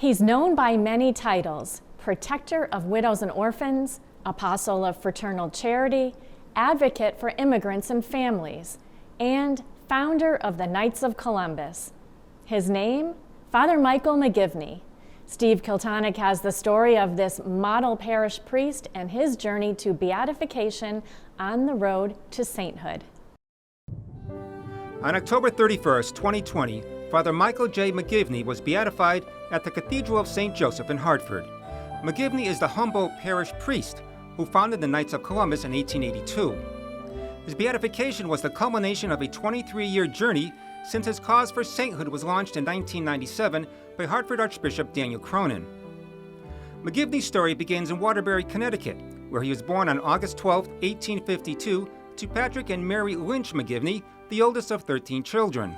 He's known by many titles: protector of widows and orphans, apostle of fraternal charity, advocate for immigrants and families, and founder of the Knights of Columbus. His name, Father Michael McGivney. Steve Kiltonick has the story of this model parish priest and his journey to beatification on the road to sainthood. On October 31st, 2020, Father Michael J. McGivney was beatified at the Cathedral of St. Joseph in Hartford. McGivney is the humble parish priest who founded the Knights of Columbus in 1882. His beatification was the culmination of a 23-year journey since his cause for sainthood was launched in 1997 by Hartford Archbishop Daniel Cronin. McGivney's story begins in Waterbury, Connecticut, where he was born on August 12, 1852, to Patrick and Mary Lynch McGivney, the oldest of 13 children.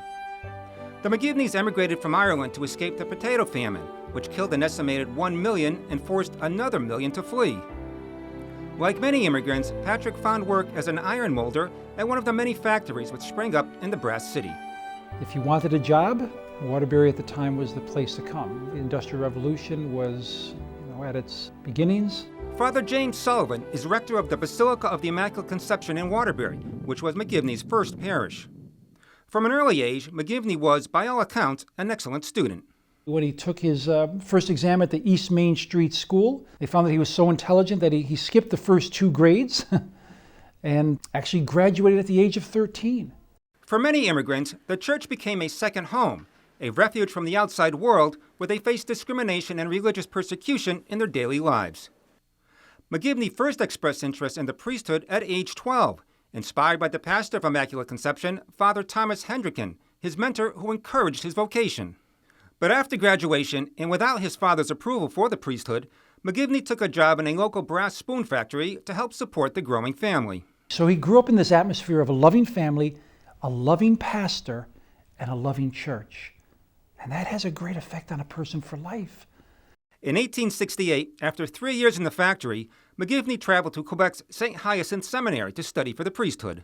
The McGivneys emigrated from Ireland to escape the potato famine, which killed an estimated 1 million and forced another million to flee. Like many immigrants, Patrick found work as an iron molder at one of the many factories which sprang up in the Brass City. If you wanted a job, Waterbury at the time was the place to come. The Industrial Revolution was, at its beginnings. Father James Sullivan is rector of the Basilica of the Immaculate Conception in Waterbury, which was McGivney's first parish. From an early age, McGivney was, by all accounts, an excellent student. When he took his first exam at the East Main Street School, they found that he was so intelligent that he skipped the first 2 grades and actually graduated at the age of 13. For many immigrants, the church became a second home, a refuge from the outside world where they faced discrimination and religious persecution in their daily lives. McGivney first expressed interest in the priesthood at age 12, inspired by the pastor of Immaculate Conception, Father Thomas Hendricken, his mentor who encouraged his vocation. But after graduation, and without his father's approval for the priesthood, McGivney took a job in a local brass spoon factory to help support the growing family. So he grew up in this atmosphere of a loving family, a loving pastor, and a loving church. And that has a great effect on a person for life. In 1868, after 3 years in the factory, McGivney traveled to Quebec's St. Hyacinthe Seminary to study for the priesthood.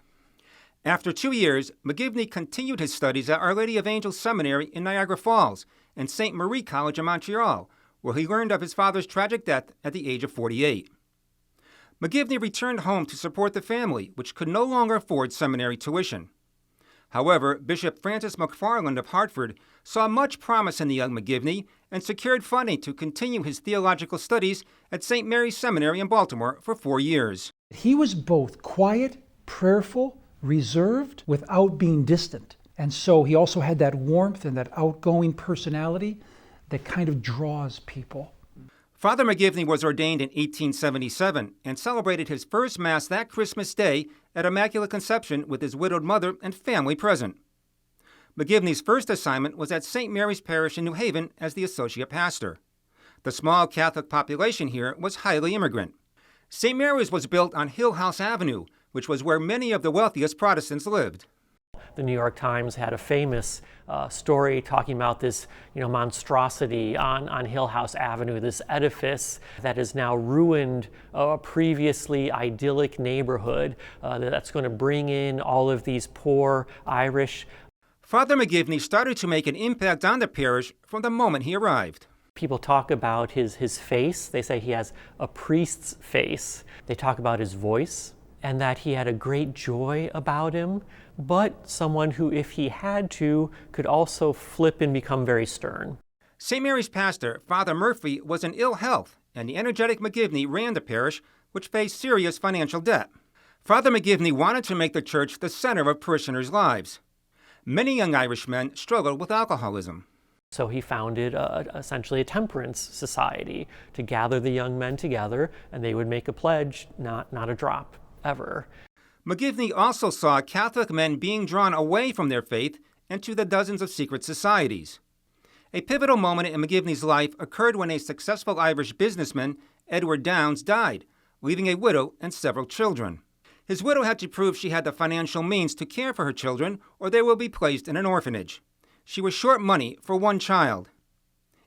After 2 years, McGivney continued his studies at Our Lady of Angels Seminary in Niagara Falls and St. Marie College in Montreal, where he learned of his father's tragic death at the age of 48. McGivney returned home to support the family, which could no longer afford seminary tuition. However, Bishop Francis McFarland of Hartford saw much promise in the young McGivney and secured funding to continue his theological studies at St. Mary's Seminary in Baltimore for 4 years. He was both quiet, prayerful, reserved, without being distant. And so he also had that warmth and that outgoing personality that kind of draws people. Father McGivney was ordained in 1877 and celebrated his first Mass that Christmas Day at Immaculate Conception with his widowed mother and family present. McGivney's first assignment was at St. Mary's Parish in New Haven as the associate pastor. The small Catholic population here was highly immigrant. St. Mary's was built on Hill House Avenue, which was where many of the wealthiest Protestants lived. The New York Times had a famous story talking about this, monstrosity on Hill House Avenue, this edifice that has now ruined a previously idyllic neighborhood that's going to bring in all of these poor Irish. Father McGivney started to make an impact on the parish from the moment he arrived. People talk about his face. They say he has a priest's face. They talk about his voice and that he had a great joy about him, but someone who, if he had to, could also flip and become very stern. St. Mary's pastor, Father Murphy, was in ill health, and the energetic McGivney ran the parish, which faced serious financial debt. Father McGivney wanted to make the church the center of parishioners' lives. Many young Irishmen struggled with alcoholism. So he founded essentially a temperance society to gather the young men together, and they would make a pledge, not a drop, ever. McGivney also saw Catholic men being drawn away from their faith and to the dozens of secret societies. A pivotal moment in McGivney's life occurred when a successful Irish businessman, Edward Downs, died, leaving a widow and several children. His widow had to prove she had the financial means to care for her children, or they will be placed in an orphanage. She was short money for one child.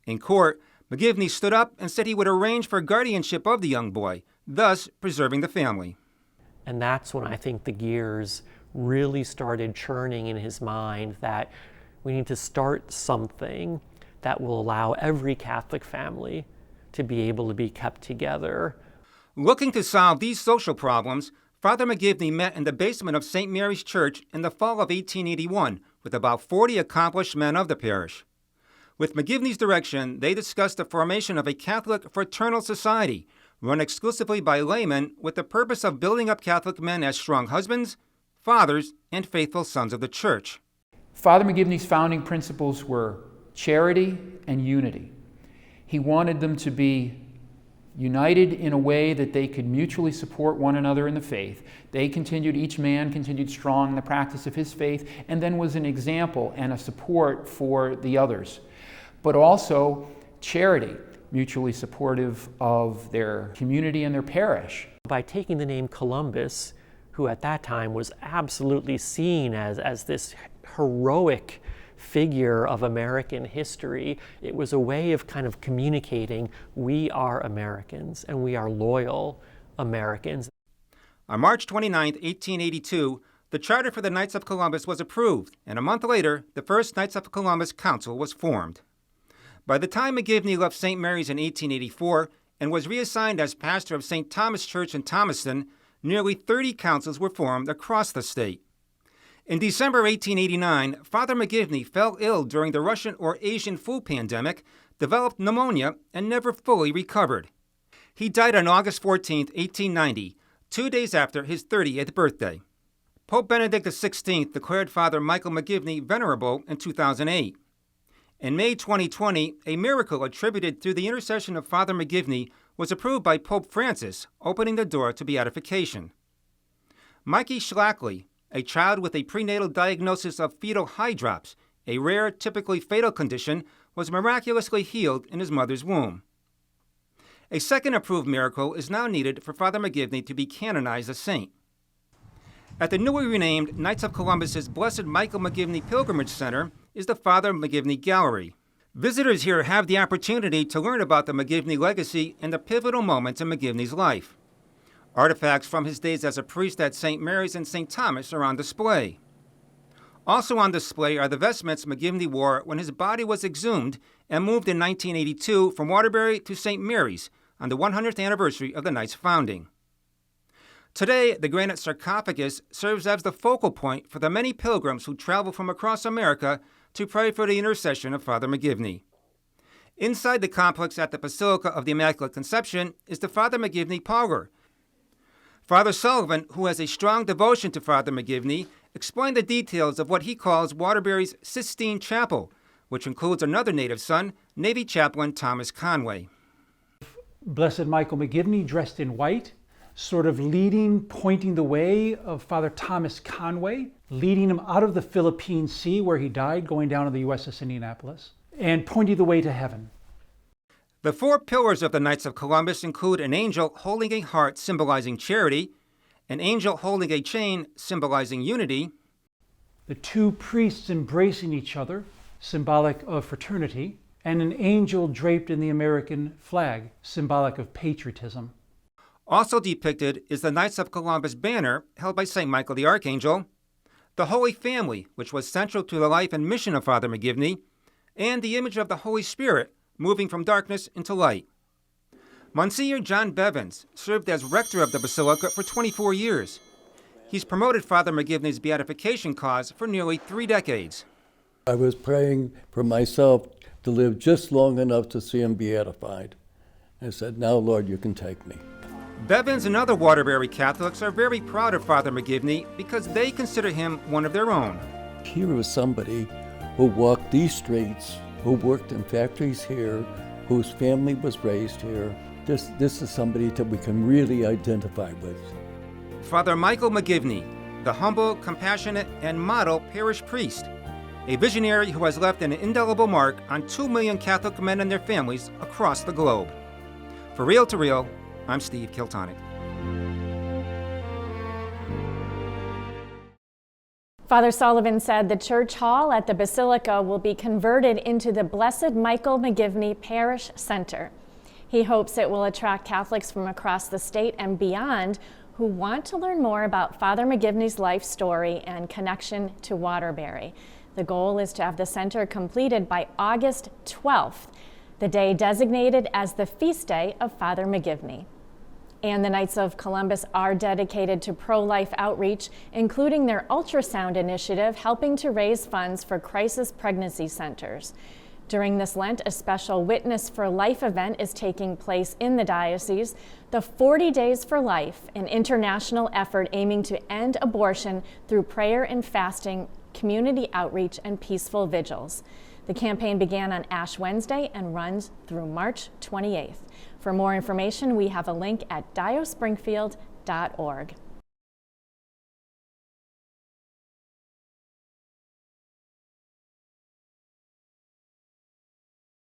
In court, McGivney stood up and said he would arrange for guardianship of the young boy, thus preserving the family. And that's when I think the gears really started churning in his mind that we need to start something that will allow every Catholic family to be able to be kept together. Looking to solve these social problems, Father McGivney met in the basement of St. Mary's Church in the fall of 1881 with about 40 accomplished men of the parish. With McGivney's direction, they discussed the formation of a Catholic fraternal society run exclusively by laymen with the purpose of building up Catholic men as strong husbands, fathers, and faithful sons of the Church. Father McGivney's founding principles were charity and unity. He wanted them to be united in a way that they could mutually support one another in the faith. Each man continued strong in the practice of his faith, and then was an example and a support for the others. But also charity, mutually supportive of their community and their parish. By taking the name Columbus, who at that time was absolutely seen as this heroic figure of American history, it was a way of kind of communicating we are Americans and we are loyal Americans. On March 29, 1882, the charter for the Knights of Columbus was approved, and a month later, the first Knights of Columbus Council was formed. By the time McGivney left St. Mary's in 1884 and was reassigned as pastor of St. Thomas Church in Thomaston, nearly 30 councils were formed across the state. In December 1889, Father McGivney fell ill during the Russian or Asian flu pandemic, developed pneumonia, and never fully recovered. He died on August 14, 1890, 2 days after his 30th birthday. Pope Benedict XVI declared Father Michael McGivney venerable in 2008. In May 2020, a miracle attributed through the intercession of Father McGivney was approved by Pope Francis, opening the door to beatification. Mikey Schlackley, a child with a prenatal diagnosis of fetal hydrops, a rare, typically fatal condition, was miraculously healed in his mother's womb. A second approved miracle is now needed for Father McGivney to be canonized a saint. At the newly renamed Knights of Columbus's Blessed Michael McGivney Pilgrimage Center is the Father McGivney Gallery. Visitors here have the opportunity to learn about the McGivney legacy and the pivotal moments in McGivney's life. Artifacts from his days as a priest at St. Mary's and St. Thomas are on display. Also on display are the vestments McGivney wore when his body was exhumed and moved in 1982 from Waterbury to St. Mary's on the 100th anniversary of the Knights' founding. Today, the granite sarcophagus serves as the focal point for the many pilgrims who travel from across America to pray for the intercession of Father McGivney. Inside the complex at the Basilica of the Immaculate Conception is the Father McGivney parlor. Father Sullivan, who has a strong devotion to Father McGivney, explained the details of what he calls Waterbury's Sistine Chapel, which includes another native son, Navy Chaplain Thomas Conway. Blessed Michael McGivney, dressed in white, sort of pointing the way of Father Thomas Conway, leading him out of the Philippine Sea where he died, going down to the USS Indianapolis, and pointing the way to heaven. The four pillars of the Knights of Columbus include an angel holding a heart symbolizing charity, an angel holding a chain symbolizing unity, the two priests embracing each other, symbolic of fraternity, and an angel draped in the American flag, symbolic of patriotism. Also depicted is the Knights of Columbus banner held by St. Michael the Archangel, the Holy Family, which was central to the life and mission of Father McGivney, and the image of the Holy Spirit moving from darkness into light. Monsignor John Bevins served as rector of the Basilica for 24 years. He's promoted Father McGivney's beatification cause for nearly 3 decades. I was praying for myself to live just long enough to see him beatified. I said, now, Lord, you can take me. Bevins and other Waterbury Catholics are very proud of Father McGivney because they consider him one of their own. Here was somebody who walked these streets, who worked in factories here, whose family was raised here. This is somebody that we can really identify with. Father Michael McGivney, the humble, compassionate, and model parish priest, a visionary who has left an indelible mark on 2 million Catholic men and their families across the globe. For Real to Real, I'm Steve Kiltonic. Father Sullivan said the church hall at the Basilica will be converted into the Blessed Michael McGivney Parish Center. He hopes it will attract Catholics from across the state and beyond who want to learn more about Father McGivney's life story and connection to Waterbury. The goal is to have the center completed by August 12th, the day designated as the feast day of Father McGivney. And the Knights of Columbus are dedicated to pro-life outreach, including their ultrasound initiative, helping to raise funds for crisis pregnancy centers. During this Lent, a special Witness for Life event is taking place in the diocese. The 40 Days for Life, an international effort aiming to end abortion through prayer and fasting, community outreach, and peaceful vigils. The campaign began on Ash Wednesday and runs through March 28th. For more information, we have a link at diospringfield.org.